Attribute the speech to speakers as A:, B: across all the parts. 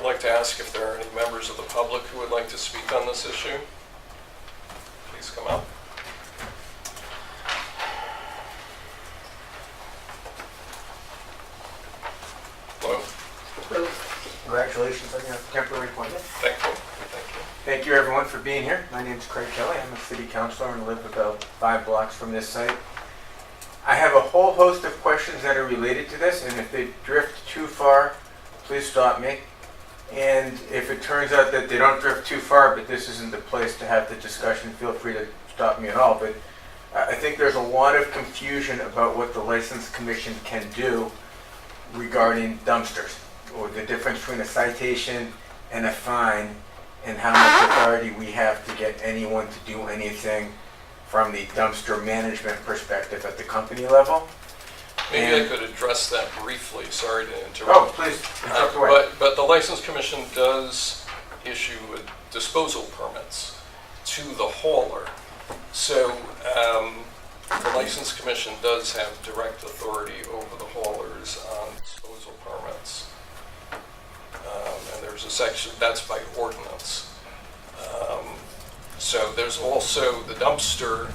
A: like to ask if there are any members of the public who would like to speak on this issue. Please come up. Hello.
B: Hello. Congratulations on your temporary appointment.
A: Thank you. Thank you.
B: Thank you everyone for being here. My name is Kelley. I'm a city councilor and live about 5 blocks from this site. I have a whole host of questions that are related to this, and if they drift too far, please stop me. And if it turns out that they don't drift too far, but this isn't the place to have the discussion, feel free to stop me at all. But I think there's a lot of confusion about what the License Commission can do regarding dumpsters, or the difference between a citation and a fine, and how much authority we have to get anyone to do anything from the dumpster management perspective at the company level.
A: Maybe I could address that briefly. Sorry to interrupt.
B: Oh, please, interrupt away.
A: But the License Commission does issue disposal permits to the hauler. So the License Commission does have direct authority over the haulers on disposal permits. And there's a section, that's by ordinance. So there's also the dumpster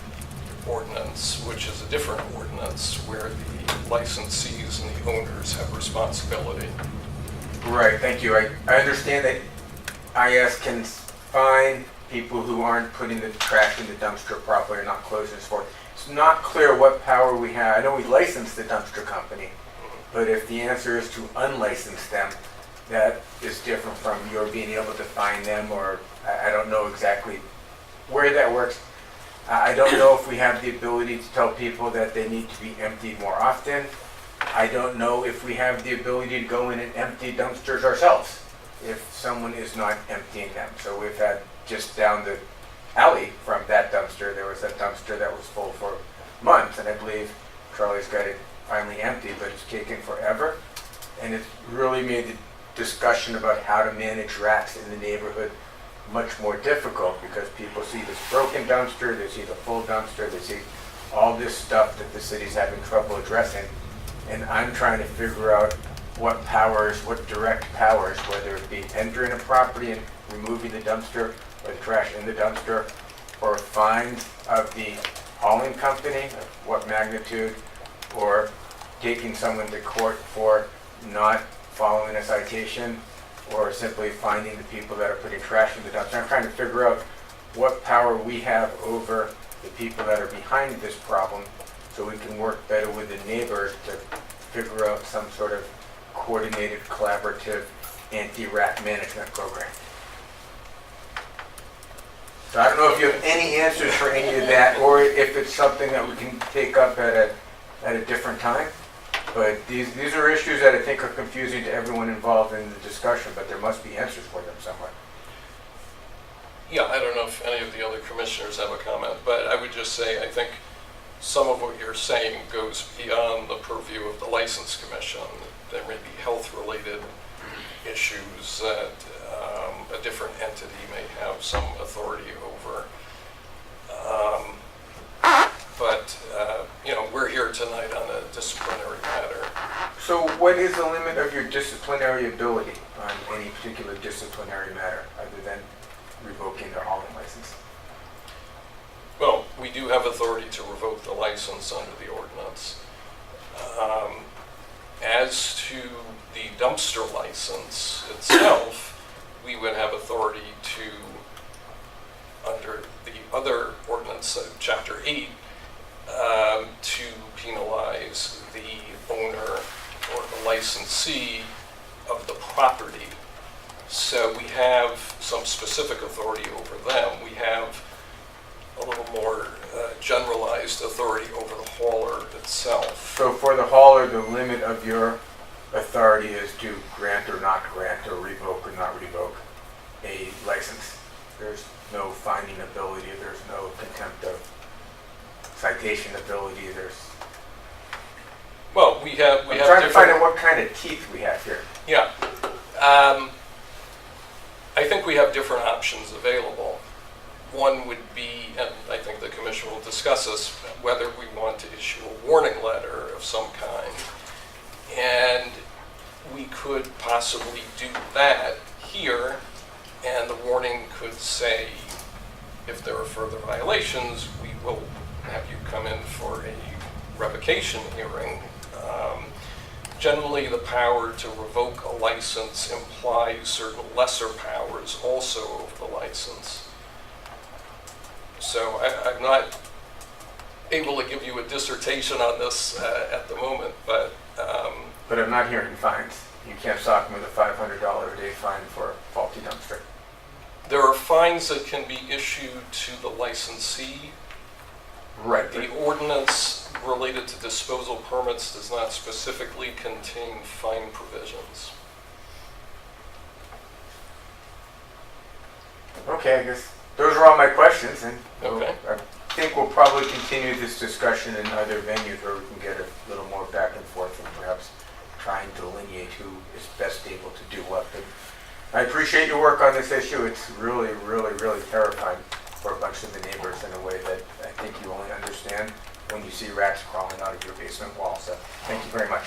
A: ordinance, which is a different ordinance where the licensees and the owners have responsibility.
B: Right, thank you. I understand that IS can fine people who aren't putting the trash in the dumpster properly or not closing this for. It's not clear what power we have. I know we license the dumpster company, but if the answer is to unlicense them, that is different from your being able to fine them, or I don't know exactly where that works. I don't know if we have the ability to tell people that they need to be emptied more often. I don't know if we have the ability to go in and empty dumpsters ourselves if someone is not emptying them. So we've had just down the alley from that dumpster, there was a dumpster that was full for months, and I believe Charlie's got it finally empty, but it's taken forever. And it's really made the discussion about how to manage rats in the neighborhood much more difficult, because people see this broken dumpster, they see the full dumpster, they see all this stuff that the city's having trouble addressing. And I'm trying to figure out what powers, what direct powers, whether it be entering a property and removing the dumpster or the trash in the dumpster, or fines of the hauling company, of what magnitude, or taking someone to court for not following a citation, or simply finding the people that are putting trash in the dumpster. I'm trying to figure out what power we have over the people that are behind this problem, so we can work better with the neighbors to figure out some sort of coordinated, collaborative anti-rat management program. So I don't know if you have any answers for any of that, or if it's something that we can take up at a different time. But these are issues that I think are confusing to everyone involved in the discussion, but there must be answers for them somewhere.
A: Yeah, I don't know if any of the other commissioners have a comment, but I would just say I think some of what you're saying goes beyond the purview of the License Commission. There may be health-related issues that a different entity may have some authority over. But we're here tonight on a disciplinary matter.
B: So what is the limit of your disciplinary ability on any particular disciplinary matter, other than revoking their hauling license?
A: Well, we do have authority to revoke the license under the ordinance. As to the dumpster license itself, we would have authority to, under the other ordinance, Chapter 8, to penalize the owner or the licensee of the property. So we have some specific authority over them. We have a little more generalized authority over the hauler itself.
B: So for the hauler, the limit of your authority is to grant or not grant, or revoke or not revoke a license. There's no finding ability, there's no contempt of citation ability,
A: Well, we have
B: I'm trying to find out what kind of teeth we have here.
A: Yeah. I think we have different options available. One would be, and I think the commission will discuss this, whether we want to issue a warning letter of some kind. And we could possibly do that here, and the warning could say, if there are further violations, we will have you come in for a revocation hearing. Generally, the power to revoke a license implies certain lesser powers also over the license. So I'm not able to give you a dissertation on this at the moment, but
B: I'm not hearing fines. You can't sock me with a $500 a day fine for a faulty dumpster.
A: there are fines that can be issued to the licensee.
B: Right.
A: The ordinance related to disposal permits does not specifically contain fine provisions.
B: Okay, I guess those are all my questions, and
A: Okay.
B: I think we'll probably continue this discussion in other venues where we can get a little more back and forth and perhaps try and delineate who is best able to do what. But I appreciate your work on this issue. It's really, really, really terrifying for a bunch of the neighbors in a way that I think you only understand when you see rats crawling out of your basement wall. So thank you very much.